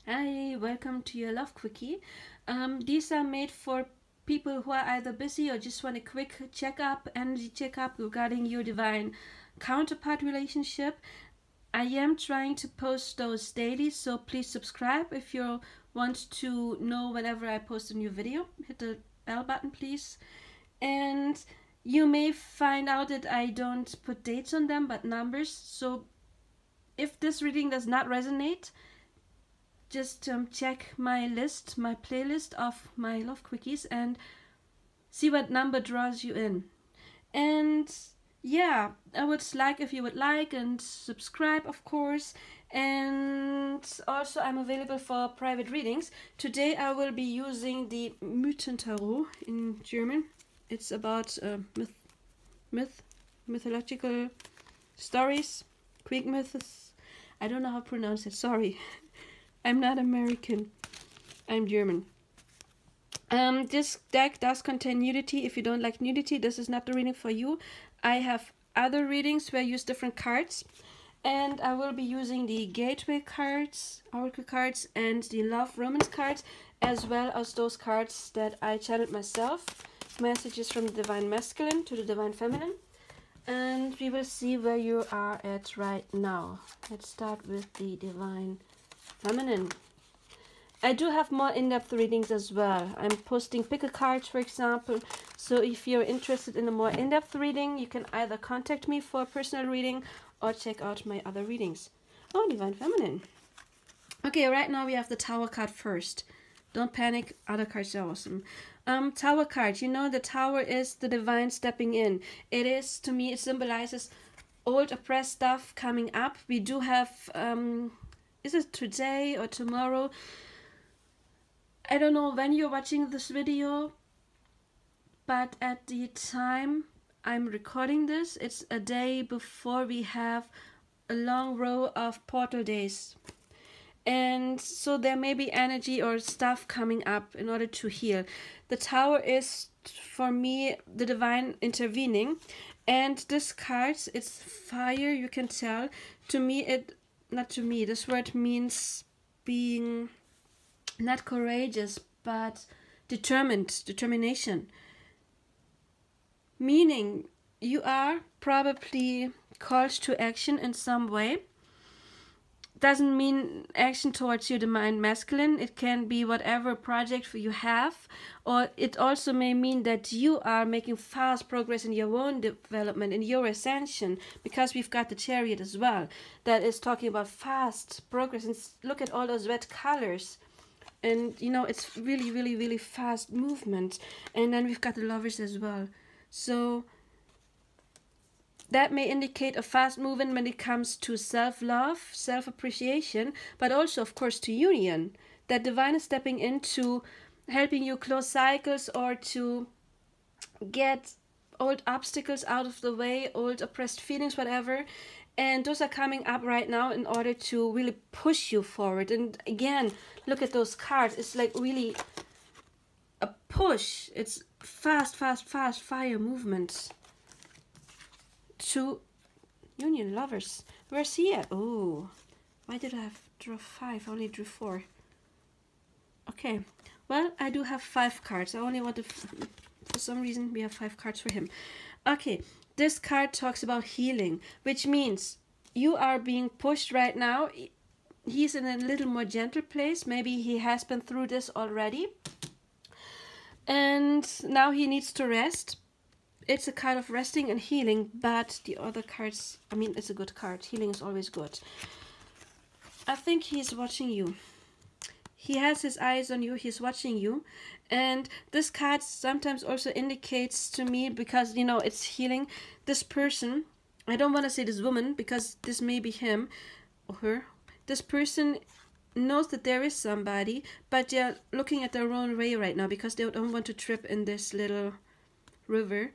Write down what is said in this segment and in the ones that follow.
Hi, welcome to your Love Quickie. These are made for people who are either busy or just want a quick checkup, energy checkup regarding your divine counterpart relationship. I am trying to post those daily, so please subscribe if you want to know whenever I post a new video. Hit the bell button, please. And you may find out that I don't put dates on them but numbers. So if this reading does not resonate, just check my playlist of my love quickies and see what number draws you in. And yeah, I would like if you would like and subscribe, of course. And also I'm available for private readings. Today I will be using the Mythentarot in German. It's about mythological stories, Greek myths. I don't know how to pronounce it, sorry. I'm not American. I'm German. This deck does contain nudity. If you don't like nudity, this is not the reading for you. I have other readings where I use different cards. And I will be using the Gateway cards, Oracle cards, and the Love Romance cards, as well as those cards that I channeled myself. Messages from the Divine Masculine to the Divine Feminine. And we will see where you are at right now. Let's start with the Divine Feminine. I do have more in-depth readings as well. I'm posting pick a card, for example. So if you're interested in a more in-depth reading, you can either contact me for a personal reading or check out my other readings. Oh, Divine Feminine. Okay, right now we have the Tower card first. Don't panic, other cards are awesome. Tower card, you know the Tower is the divine stepping in. It is, to me, it symbolizes old oppressed stuff coming up. We do have... is it today or tomorrow? I don't know when you're watching this video, but at the time I'm recording this, it's a day before we have a long row of portal days. And so there may be energy or stuff coming up in order to heal. The Tower is, for me, the divine intervening. And this card, it's fire, you can tell. To me, this word means being not courageous, but determination. Meaning, you are probably called to action in some way. Doesn't mean action towards your divine masculine. It can be whatever project you have, or it also may mean that you are making fast progress in your own development, in your ascension, because we've got the Chariot as well that is talking about fast progress. And look at all those red colors, and you know, it's really fast movement. And then we've got the Lovers as well, so that may indicate a fast movement when it comes to self-love, self-appreciation, but also, of course, to union. That divine is stepping into helping you close cycles or to get old obstacles out of the way, old oppressed feelings, whatever. And those are coming up right now in order to really push you forward. And again, look at those cards. It's like really a push. It's fast fire movements. To union, lovers. Where's he at? Oh, why did I draw 5? I only drew 4. Okay, well, I do have 5 cards. I only wanted, for some reason, we have 5 cards for him. Okay, this card talks about healing, which means you are being pushed right now. He's in a little more gentle place. Maybe he has been through this already. And now he needs to rest. It's a card of resting and healing, but the other cards, I mean, it's a good card. Healing is always good. I think he's watching you. He has his eyes on you. He's watching you. And this card sometimes also indicates to me, because, you know, it's healing. This person, I don't want to say this woman, because this may be him or her. This person knows that there is somebody, but they're looking at their own way right now because they don't want to trip in this little river.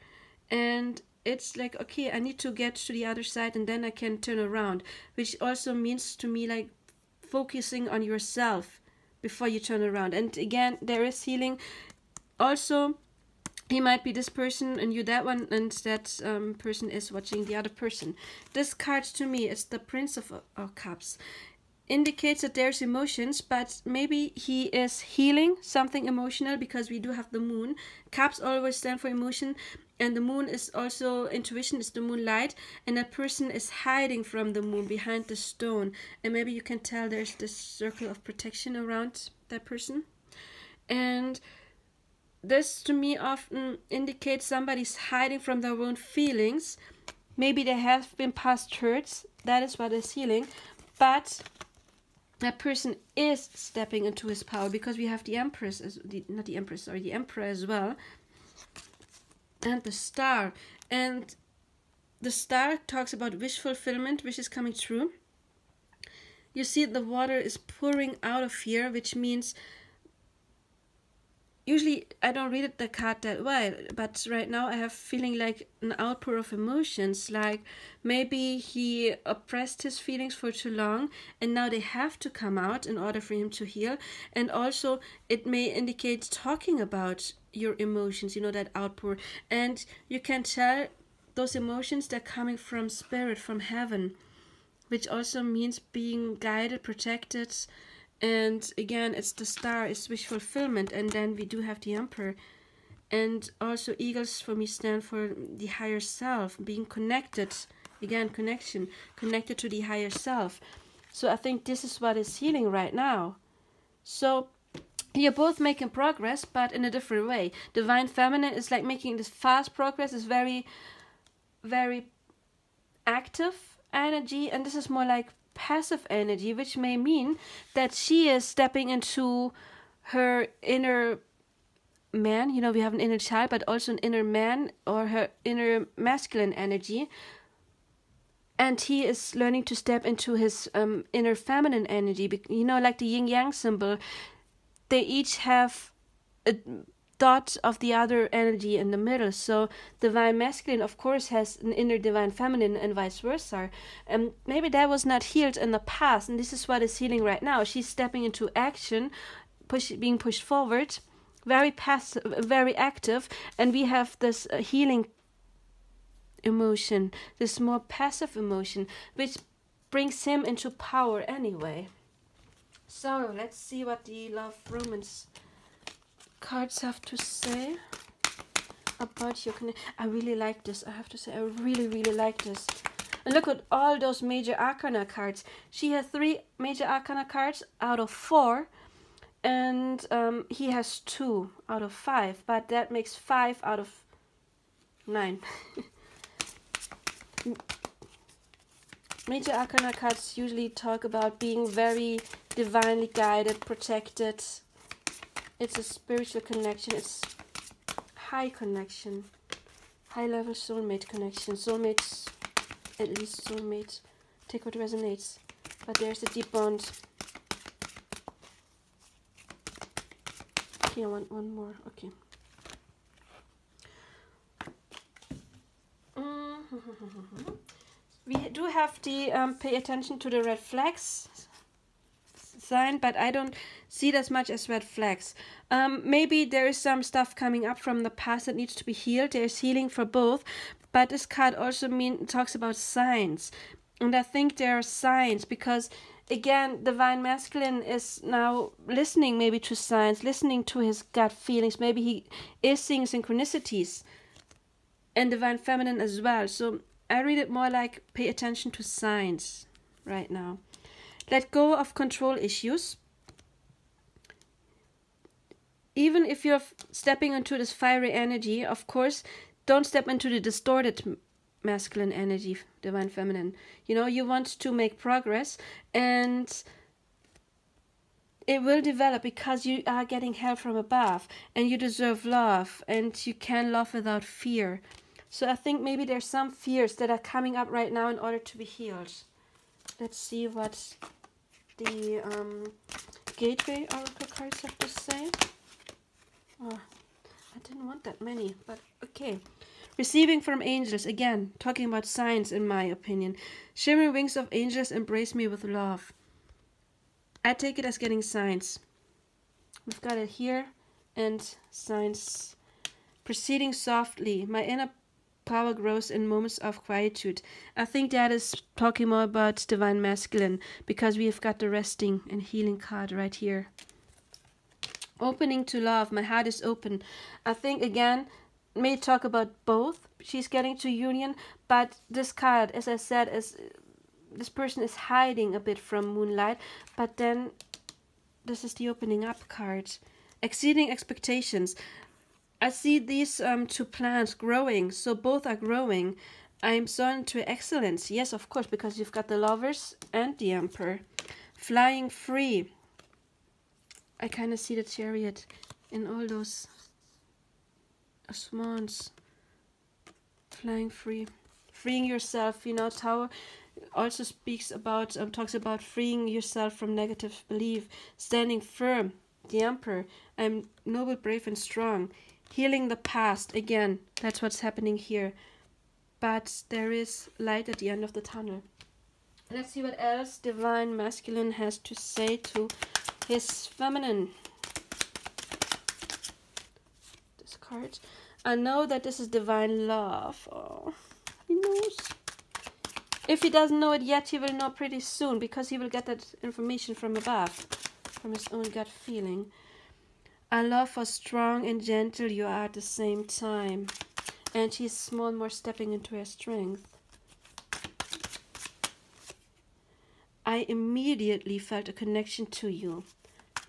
And it's like, okay, I need to get to the other side and then I can turn around, which also means to me like focusing on yourself before you turn around. And again, there is healing. Also, he might be this person and you that one, and that person is watching the other person. This card to me is the Prince of Cups. indicates that there's emotions, but maybe he is healing something emotional, because we do have the moon. Cups always stand for emotion, and the moon is also intuition, is the moonlight, and that person is hiding from the moon behind the stone, and maybe you can tell there's this circle of protection around that person. And this to me often indicates somebody's hiding from their own feelings. Maybe they have been past hurts, that is what is healing, but that person is stepping into his power, because we have the Empress, not the Empress, sorry, the Emperor as well, and the Star. And the Star talks about wish fulfillment, wish is coming true. You see the water is pouring out of here, which means, usually I don't read the card that well, but right now I have feeling like an outpour of emotions, like maybe he oppressed his feelings for too long and now they have to come out in order for him to heal. And also it may indicate talking about your emotions, you know, that outpour. And you can tell those emotions, they're coming from spirit, from heaven, which also means being guided, protected. And again, it's the Star, it's wish fulfillment. And then we do have the Emperor. And also eagles for me stand for the higher self, being connected. Again, connection, connected to the higher self. So I think this is what is healing right now. So you're both making progress, but in a different way. Divine Feminine is like making this fast progress, is very, very active energy. And this is more like passive energy, which may mean that she is stepping into her inner man. You know, we have an inner child, but also an inner man, or her inner masculine energy. And he is learning to step into his inner feminine energy. You know, like the yin-yang symbol, they each have a dot of the other energy in the middle. So divine masculine, of course, has an inner divine feminine, and vice versa. And maybe that was not healed in the past, and this is what is healing right now. She's stepping into action, being pushed forward, very passive, very active, and we have this healing emotion, this more passive emotion, which brings him into power anyway. So let's see what the love romance cards have to say about your connection. I really like this. I have to say, I really, really like this. And look at all those major arcana cards. She has 3 major arcana cards out of 4, and he has 2 out of 5, but that makes 5 out of 9. Major arcana cards usually talk about being very divinely guided, protected. It's a spiritual connection. It's high connection, high level soulmate connection. Soulmates, at least soulmate, take what resonates. But there's a deep bond. Okay, I want one more. Okay. We do have the pay attention to the red flags sign, but I don't see it as much as red flags. Maybe there is some stuff coming up from the past that needs to be healed. There's healing for both, but this card also talks about signs, and I think there are signs, because again, divine masculine is now listening maybe to signs, listening to his gut feelings. Maybe he is seeing synchronicities, and divine feminine as well. So I read it more like pay attention to signs right now. Let go of control issues. Even if you're stepping into this fiery energy, of course, don't step into the distorted masculine energy, divine feminine. You know, you want to make progress, and it will develop, because you are getting help from above, and you deserve love, and you can love without fear. So I think maybe there's some fears that are coming up right now in order to be healed. Let's see what the Gateway Oracle cards have to say. Oh, I didn't want that many, but okay. Receiving from angels, again, talking about signs in my opinion. Shimmering wings of angels embrace me with love. I take it as getting signs. We've got it here, and signs. Proceeding softly. My inner power grows in moments of quietude. I think that is talking more about divine masculine, because we've got the resting and healing card right here. Opening to love. My heart is open. I think, again, may talk about both. She's getting to union, but this card, as I said, is this person is hiding a bit from moonlight, but then this is the opening up card. Exceeding expectations. I see these two plants growing, so both are growing. I'm so into excellence. Yes, of course, because you've got the Lovers and the Emperor. Flying free. I kind of see the Chariot in all those swans. Flying free. Freeing yourself, you know, Tower also speaks about, talks about freeing yourself from negative belief. Standing firm. The Emperor. I'm noble, brave, and strong. Healing the past. Again, that's what's happening here. But there is light at the end of the tunnel. Let's see what else divine masculine has to say to his feminine. This card. I know that this is divine love. Oh, he knows. If he doesn't know it yet, he will know pretty soon, because he will get that information from above, from his own gut feeling. I love how strong and gentle you are at the same time. And she's more and more stepping into her strength. I immediately felt a connection to you.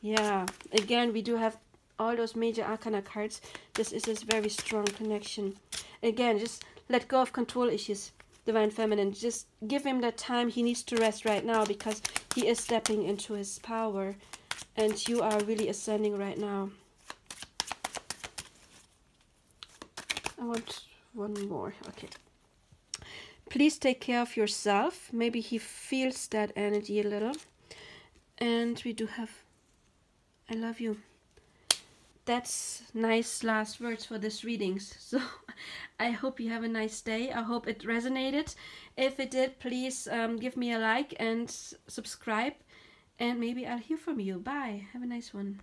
Yeah, again, we do have all those major arcana cards. This is a very strong connection. Again, just let go of control issues, divine feminine. Just give him that time. He needs to rest right now, because he is stepping into his power. And you are really ascending right now. I want one more. Okay. Please take care of yourself. Maybe he feels that energy a little. And we do have, I love you. That's nice last words for this readings. So I hope you have a nice day. I hope it resonated. If it did, please give me a like and subscribe. And maybe I'll hear from you. Bye. Have a nice one.